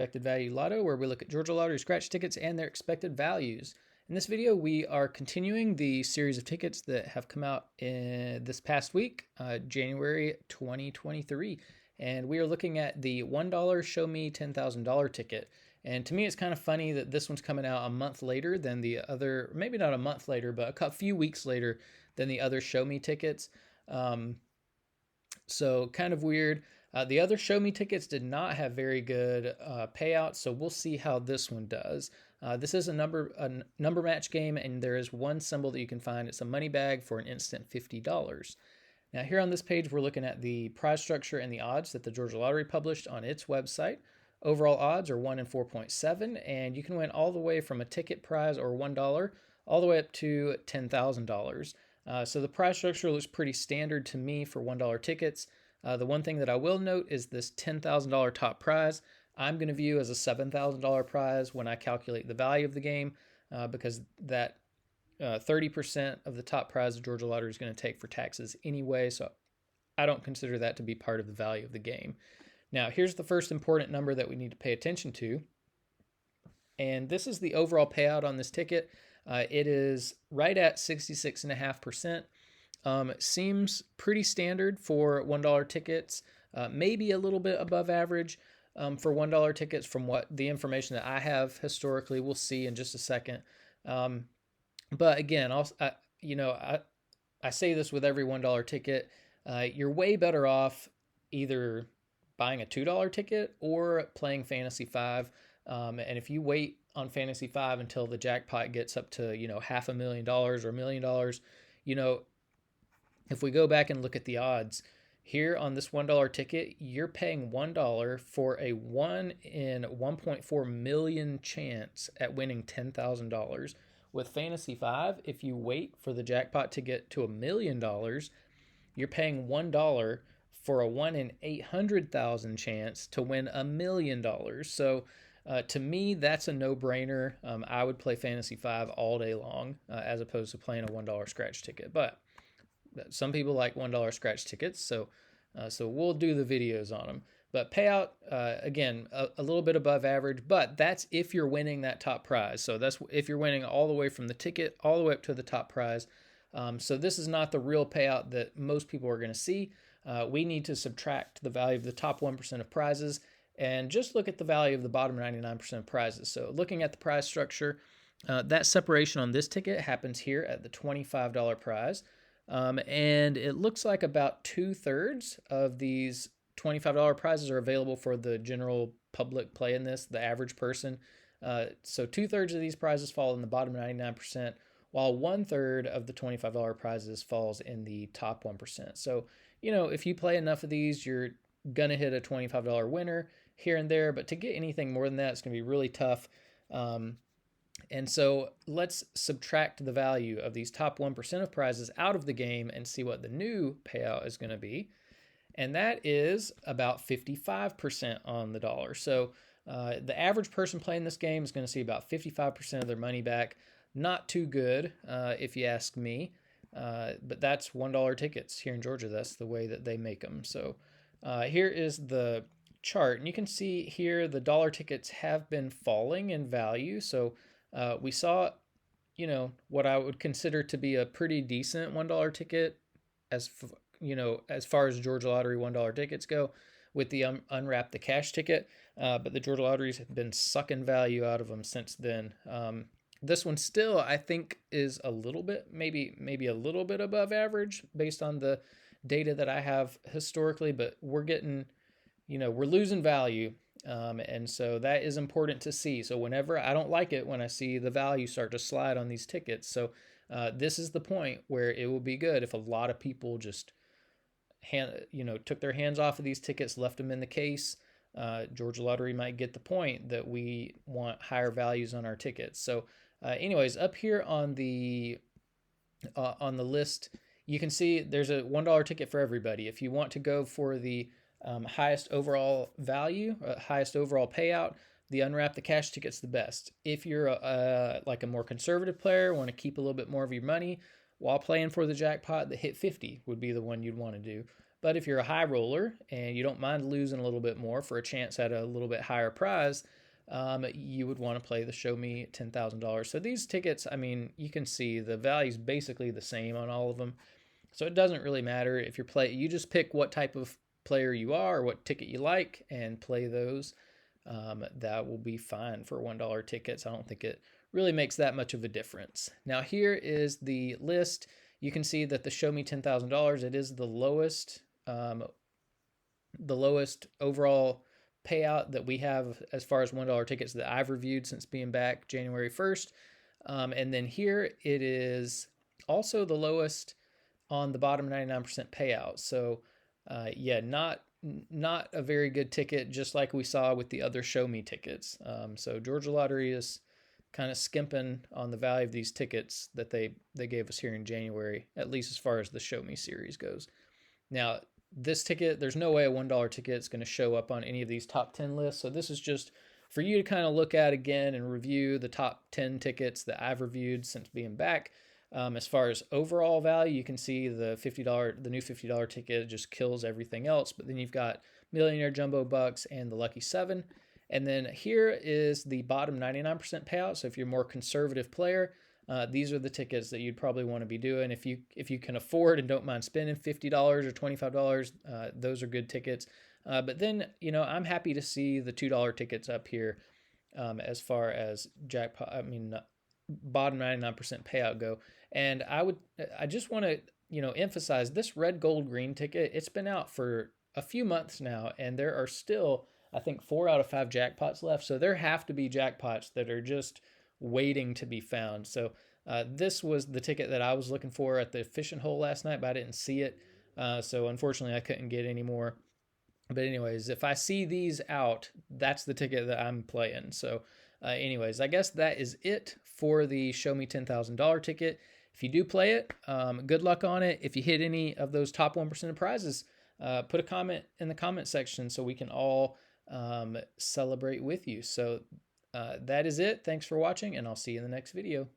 Expected Value Lotto, where we look at Georgia Lottery scratch tickets and their expected values. In this video, we are continuing the series of tickets that have come out in this past week, January 2023. And we are looking at the $1 Show Me $10,000 ticket. And to me, it's kind of funny that this one's coming out a month later than the other, maybe not a month later, but a few weeks later than the other Show Me tickets. So kind of weird. The other Show Me tickets did not have very good payouts, so we'll see how this one does. This is a number match game, and there is one symbol that you can find. It's a money bag for an instant $50. Now here on this page, we're looking at the prize structure and the odds that the Georgia Lottery published on its website. Overall odds are 1 in 4.7, and you can win all the way from a ticket prize or $1 all the way up to $10,000. So the prize structure looks pretty standard to me for $1 tickets. The one thing that I will note is this $10,000 top prize I'm going to view as a $7,000 prize when I calculate the value of the game, because that 30% of the top prize the Georgia Lottery is going to take for taxes anyway, so I don't consider that to be part of the value of the game. Now, here's the first important number that we need to pay attention to, and this is the overall payout on this ticket. It is right at 66.5%. Seems pretty standard for $1 tickets, maybe a little bit above average for $1 tickets from what the information that I have historically. We'll see in just a second. But again, I say this with every $1 ticket. You're way better off either buying a $2 ticket or playing Fantasy 5. And if you wait on Fantasy 5 until the jackpot gets up to, $500,000 or $1 million, if we go back and look at the odds, here on this $1 ticket, you're paying $1 for a 1 in 1.4 million chance at winning $10,000. With Fantasy 5, if you wait for the jackpot to get to $1 million, you're paying $1 for a 1 in 800,000 chance to win $1 million. So to me, that's a no-brainer. I would play Fantasy 5 all day long as opposed to playing a $1 scratch ticket. But some people like $1 scratch tickets, so we'll do the videos on them. But payout, again, a little bit above average, but that's if you're winning that top prize. So that's if you're winning all the way from the ticket all the way up to the top prize. So this is not the real payout that most people are going to see. We need to subtract the value of the top 1% of prizes and just look at the value of the bottom 99% of prizes. So looking at the prize structure, that separation on this ticket happens here at the $25 prize. And it looks like about 2/3 of these $25 prizes are available for the general public playing this, the average person. So 2/3 of these prizes fall in the bottom 99%, while 1/3 of the $25 prizes falls in the top 1%. So, if you play enough of these, you're going to hit a $25 winner here and there, but to get anything more than that, it's going to be really tough. And so let's subtract the value of these top 1% of prizes out of the game and see what the new payout is going to be. And that is about 55% on the dollar. So the average person playing this game is going to see about 55% of their money back. Not too good, if you ask me. But that's $1 tickets here in Georgia. That's the way that they make them. So here is the chart. And you can see here the dollar tickets have been falling in value. So we saw, what I would consider to be a pretty decent $1 ticket as far as Georgia Lottery $1 tickets go with the Unwrap the Cash ticket. But the Georgia Lotteries have been sucking value out of them since then. This one still, I think, is a little bit, maybe a little bit above average based on the data that I have historically, but we're getting, we're losing value. And so that is important to see. So whenever I don't like it when I see the value start to slide on these tickets. So this is the point where it will be good if a lot of people just took their hands off of these tickets, left them in the case. Georgia Lottery might get the point that we want higher values on our tickets. So anyways, up here on the list, you can see there's a $1 ticket for everybody. If you want to go for the highest overall value, highest overall payout, the Unwrap the Cash ticket's the best. If you're like a more conservative player, want to keep a little bit more of your money while playing for the jackpot, the Hit 50 would be the one you'd want to do. But if you're a high roller and you don't mind losing a little bit more for a chance at a little bit higher prize, you would want to play the Show Me $10,000. So these tickets, I mean, you can see the value's basically the same on all of them. So it doesn't really matter if you're you just pick what type of player you are or what ticket you like and play those. That will be fine for $1 tickets. I don't think it really makes that much of a difference. Now here is the list. You can see that the Show Me $10,000, it is the lowest overall payout that we have as far as $1 tickets that I've reviewed since being back January 1st. And then here it is also the lowest on the bottom 99% payout. So yeah, not a very good ticket, just like we saw with the other Show Me tickets. So Georgia Lottery is kind of skimping on the value of these tickets that they gave us here in January, at least as far as the Show Me series goes. Now, this ticket, there's no way a $1 ticket is going to show up on any of these top 10 lists. So this is just for you to kind of look at again and review the top 10 tickets that I've reviewed since being back. As far as overall value, you can see the the new $50 ticket just kills everything else. But then you've got Millionaire Jumbo Bucks and the Lucky 7. And then here is the bottom 99% payout. So if you're a more conservative player, these are the tickets that you'd probably want to be doing. If you can afford and don't mind spending $50 or $25, those are good tickets. But then, I'm happy to see the $2 tickets up here as far as bottom 99% payout go. And I just want to, emphasize this red, gold, green ticket. It's been out for a few months now, and there are still, I think, 4 out of 5 jackpots left. So there have to be jackpots that are just waiting to be found. So this was the ticket that I was looking for at the fishing hole last night, but I didn't see it. So unfortunately, I couldn't get any more. But anyways, if I see these out, that's the ticket that I'm playing. So anyways, I guess that is it for the Show Me $10,000 ticket. If you do play it, good luck on it. If you hit any of those top 1% of prizes, put a comment in the comment section so we can all celebrate with you. So that is it. Thanks for watching, and I'll see you in the next video.